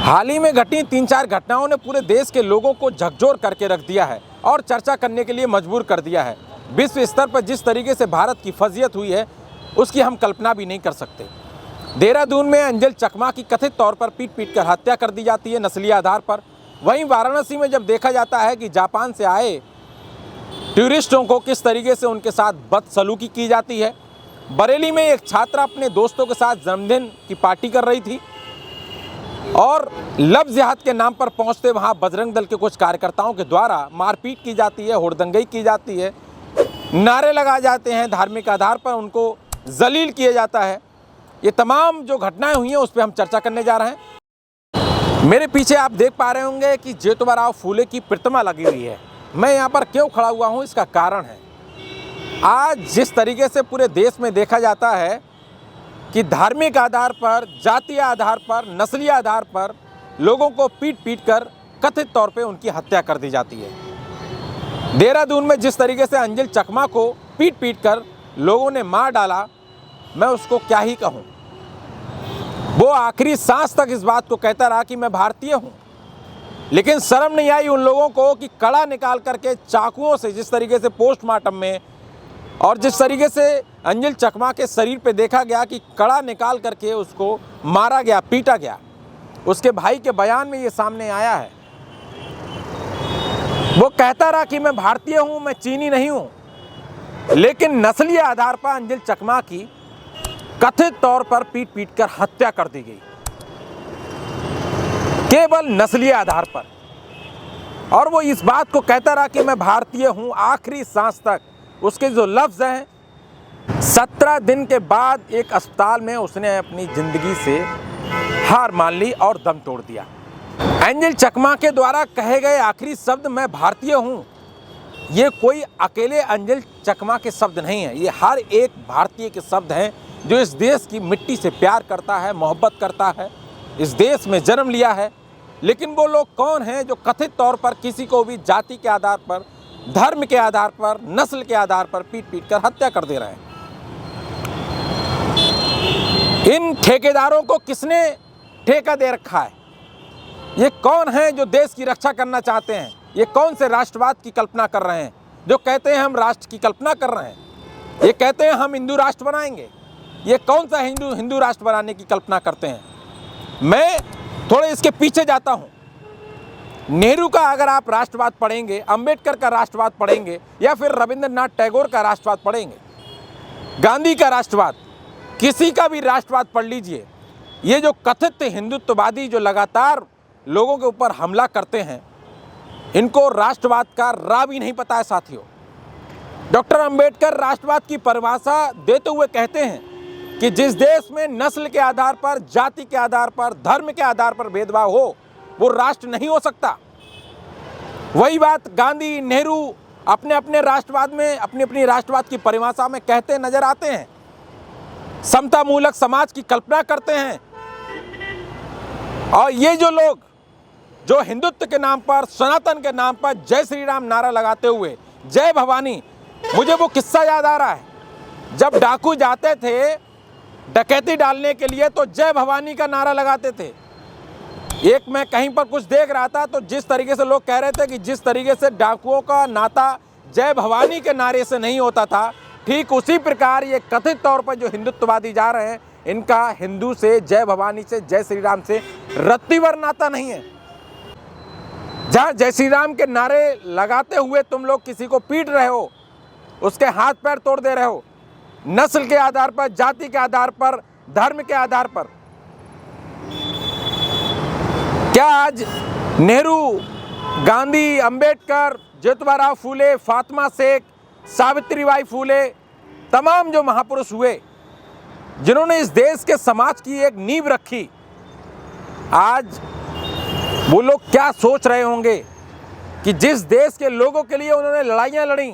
हाल ही में घटी 3-4 घटनाओं ने पूरे देश के लोगों को झकझोर करके रख दिया है और चर्चा करने के लिए मजबूर कर दिया है। विश्व स्तर पर जिस तरीके से भारत की फजीहत हुई है उसकी हम कल्पना भी नहीं कर सकते। देहरादून में अंजल चकमा की कथित तौर पर पीट पीट कर हत्या कर दी जाती है नस्लीय आधार पर। वहीं वाराणसी में जब देखा जाता है कि जापान से आए टूरिस्टों को किस तरीके से उनके साथ बदसलूकी की जाती है। बरेली में एक छात्रा अपने दोस्तों के साथ जन्मदिन की पार्टी कर रही थी और लव जिहाद के नाम पर पहुंचते वहां बजरंग दल के कुछ कार्यकर्ताओं के द्वारा मारपीट की जाती है, हुड़दंगई की जाती है, नारे लगाए जाते हैं, धार्मिक आधार पर उनको जलील किया जाता है। ये तमाम जो घटनाएं हुई हैं उस पर हम चर्चा करने जा रहे हैं। मेरे पीछे आप देख पा रहे होंगे कि ज्योतिबा फूले की प्रतिमा लगी हुई है। मैं यहाँ पर क्यों खड़ा हुआ हूँ इसका कारण है, आज जिस तरीके से पूरे देश में देखा जाता है कि धार्मिक आधार पर, जातीय आधार पर, नस्लीय आधार पर लोगों को पीट पीट कर कथित तौर पे उनकी हत्या कर दी जाती है। देहरादून में जिस तरीके से अंजल चकमा को पीट पीट कर लोगों ने मार डाला, मैं उसको क्या ही कहूँ। वो आखिरी सांस तक इस बात को कहता रहा कि मैं भारतीय हूँ, लेकिन शर्म नहीं आई उन लोगों को कि कड़ा निकाल करके चाकुओं से जिस तरीके से पोस्टमार्टम में और जिस तरीके से अंजल चकमा के शरीर पे देखा गया कि कड़ा निकाल करके उसको मारा गया, पीटा गया। उसके भाई के बयान में ये सामने आया है। वो कहता रहा कि मैं भारतीय हूं, मैं चीनी नहीं हूं, लेकिन नस्लीय आधार पर अंजल चकमा की कथित तौर पर पीट पीट कर हत्या कर दी गई, केवल नस्लीय आधार पर। और वो इस बात को कहता रहा कि मैं भारतीय हूं आखिरी सांस तक। उसके जो लफ्ज़ हैं, 17 दिन के बाद एक अस्पताल में उसने अपनी ज़िंदगी से हार मान ली और दम तोड़ दिया। अंजल चकमा के द्वारा कहे गए आखिरी शब्द मैं भारतीय हूँ, ये कोई अकेले अंजल चकमा के शब्द नहीं हैं, ये हर एक भारतीय के शब्द हैं जो इस देश की मिट्टी से प्यार करता है, मोहब्बत करता है, इस देश में जन्म लिया है। लेकिन वो लोग कौन हैं जो कथित तौर पर किसी को भी जाति के आधार पर, धर्म के आधार पर, नस्ल के आधार पर पीट पीट कर हत्या कर दे रहे हैं। इन ठेकेदारों को किसने ठेका दे रखा है? ये कौन है जो देश की रक्षा करना चाहते हैं? ये कौन से राष्ट्रवाद की कल्पना कर रहे हैं जो कहते हैं हम राष्ट्र की कल्पना कर रहे हैं? ये कहते हैं हम हिंदू राष्ट्र बनाएंगे। ये कौन सा हिंदू राष्ट्र बनाने की कल्पना करते हैं? मैं थोड़े इसके पीछे जाता हूँ। नेहरू का अगर आप राष्ट्रवाद पढ़ेंगे, अंबेडकर का राष्ट्रवाद पढ़ेंगे, या फिर रविंद्रनाथ टैगोर का राष्ट्रवाद पढ़ेंगे, गांधी का राष्ट्रवाद, किसी का भी राष्ट्रवाद पढ़ लीजिए, ये जो कथित हिंदुत्ववादी जो लगातार लोगों के ऊपर हमला करते हैं, इनको राष्ट्रवाद का रा भी नहीं पता है साथियों। डॉक्टर अंबेडकर राष्ट्रवाद की परिभाषा देते हुए कहते हैं कि जिस देश में नस्ल के आधार पर, जाति के आधार पर, धर्म के आधार पर भेदभाव हो, वो राष्ट्र नहीं हो सकता। वही बात गांधी, नेहरू अपने अपने राष्ट्रवाद में, अपनी अपनी राष्ट्रवाद की परिभाषा में कहते नजर आते हैं। समता मूलक समाज की कल्पना करते हैं। और ये जो लोग जो हिंदुत्व के नाम पर, सनातन के नाम पर जय श्री राम नारा लगाते हुए, जय भवानी, मुझे वो किस्सा याद आ रहा है जब डाकू जाते थे डकैती डालने के लिए तो जय भवानी का नारा लगाते थे। एक मैं कहीं पर कुछ देख रहा था तो जिस तरीके से लोग कह रहे थे कि जिस तरीके से डाकुओं का नाता जय भवानी के नारे से नहीं होता था, ठीक उसी प्रकार ये कथित तौर पर जो हिंदुत्ववादी जा रहे हैं, इनका हिंदू से, जय भवानी से, जय श्री राम से रत्तीवर नाता नहीं है। जहाँ जय श्री राम के नारे लगाते हुए तुम लोग किसी को पीट रहे हो, उसके हाथ पैर तोड़ दे रहे हो, नस्ल के आधार पर, जाति के आधार पर, धर्म के आधार पर। क्या आज नेहरू, गांधी, अंबेडकर, ज्योतिबा फूले, फातिमा शेख, सावित्रीबाई फूले, तमाम जो महापुरुष हुए जिन्होंने इस देश के समाज की एक नींव रखी, आज वो लोग क्या सोच रहे होंगे कि जिस देश के लोगों के लिए उन्होंने लड़ाइयाँ लड़ी,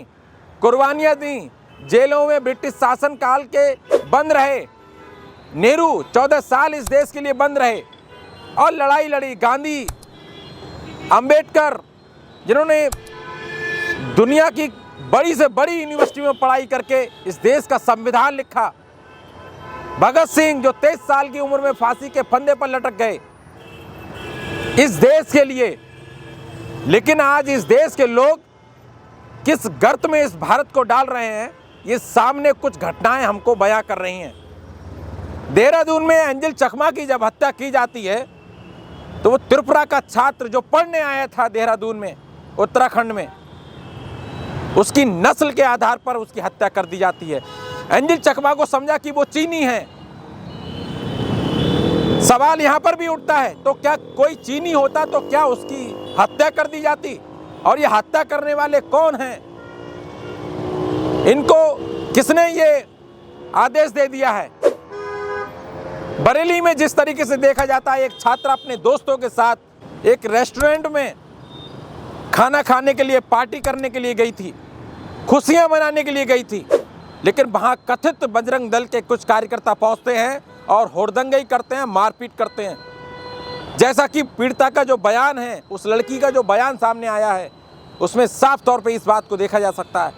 कुर्बानियाँ दी, जेलों में ब्रिटिश शासन काल के बंद रहे, नेहरू 14 साल इस देश के लिए बंद रहे और लड़ाई लड़ी, गांधी, अंबेडकर जिन्होंने दुनिया की बड़ी से बड़ी यूनिवर्सिटी में पढ़ाई करके इस देश का संविधान लिखा, भगत सिंह जो 23 साल की उम्र में फांसी के फंदे पर लटक गए, इस देश के लिए। लेकिन आज इस देश के लोग किस गर्त में इस भारत को डाल रहे हैं, ये सामने कुछ घटनाएं हमको बयां कर रही हैं। देहरादून में एंजल चकमा की जब हत्या की जाती है तो वो त्रिपुरा का छात्र जो पढ़ने आया था देहरादून में, उत्तराखंड में, उसकी नस्ल के आधार पर उसकी हत्या कर दी जाती है। एंजल चकमा को समझा कि वो चीनी है। सवाल यहां पर भी उठता है, तो क्या कोई चीनी होता तो क्या उसकी हत्या कर दी जाती? और ये हत्या करने वाले कौन हैं? इनको किसने ये आदेश दे दिया है? बरेली में जिस तरीके से देखा जाता है, एक छात्र अपने दोस्तों के साथ एक रेस्टोरेंट में खाना खाने के लिए, पार्टी करने के लिए गई थी, खुशियां मनाने के लिए गई थी, लेकिन वहां कथित बजरंग दल के कुछ कार्यकर्ता पहुंचते हैं और होड़दंगई करते हैं, मारपीट करते हैं। जैसा कि पीड़िता का जो बयान है, उस लड़की का जो बयान सामने आया है, उसमें साफ तौर पे इस बात को देखा जा सकता है।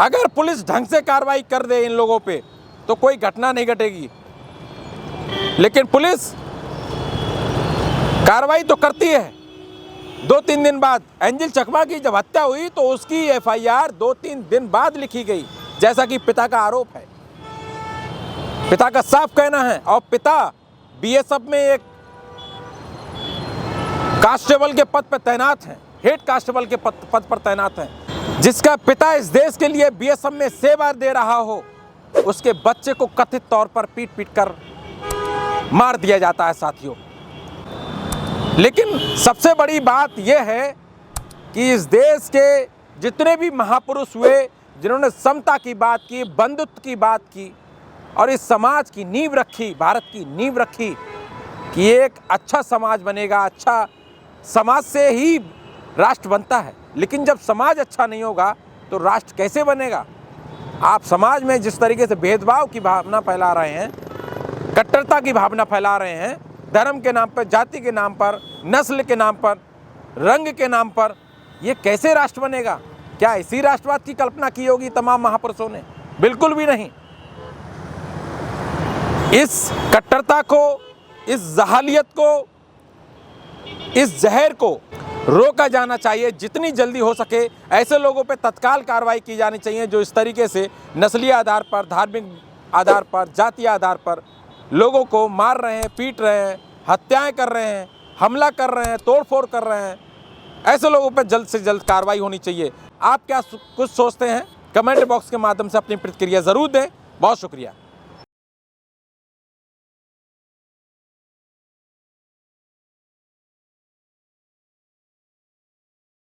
अगर पुलिस ढंग से कार्रवाई कर दे इन लोगों पे तो कोई घटना नहीं घटेगी, लेकिन पुलिस कार्रवाई तो करती है। 2-3 दिन बाद एंजल चकमा की जब हत्या हुई तो उसकी FIR 2-3 दिन बाद लिखी गई, जैसा कि पिता का आरोप है। पिता का साफ कहना है, और पिता BSF में एक कांस्टेबल के पद पर तैनात हैं, हेड कांस्टेबल के पद पर तैनात हैं। जिसका पिता इस देश के लिए BSF में सेवा दे रहा हो, उसके बच्चे को कथित तौर पर पीट पीट कर मार दिया जाता है साथियों। लेकिन सबसे बड़ी बात यह है कि इस देश के जितने भी महापुरुष हुए, जिन्होंने समता की बात की, बंधुत्व की बात की, और इस समाज की नींव रखी, भारत की नींव रखी कि एक अच्छा समाज बनेगा, अच्छा समाज से ही राष्ट्र बनता है। लेकिन जब समाज अच्छा नहीं होगा तो राष्ट्र कैसे बनेगा? आप समाज में जिस तरीके से भेदभाव की भावना फैला रहे हैं, कट्टरता की भावना फैला रहे हैं, धर्म के नाम पर, जाति के नाम पर, नस्ल के नाम पर, रंग के नाम पर, ये कैसे राष्ट्र बनेगा? क्या इसी राष्ट्रवाद की कल्पना की होगी तमाम महापुरुषों ने? बिल्कुल भी नहीं। इस कट्टरता को, इस जहालियत को, इस जहर को रोका जाना चाहिए। जितनी जल्दी हो सके ऐसे लोगों पे तत्काल कार्रवाई की जानी चाहिए जो इस तरीके से नस्लीय आधार पर, धार्मिक आधार पर, जातीय आधार पर लोगों को मार रहे हैं, पीट रहे हैं, हत्याएं कर रहे हैं, हमला कर रहे हैं, तोड़फोड़ कर रहे हैं। ऐसे लोगों पर जल्द से जल्द कार्रवाई होनी चाहिए। आप क्या कुछ सोचते हैं? कमेंट बॉक्स के माध्यम से अपनी प्रतिक्रिया ज़रूर दें। बहुत शुक्रिया।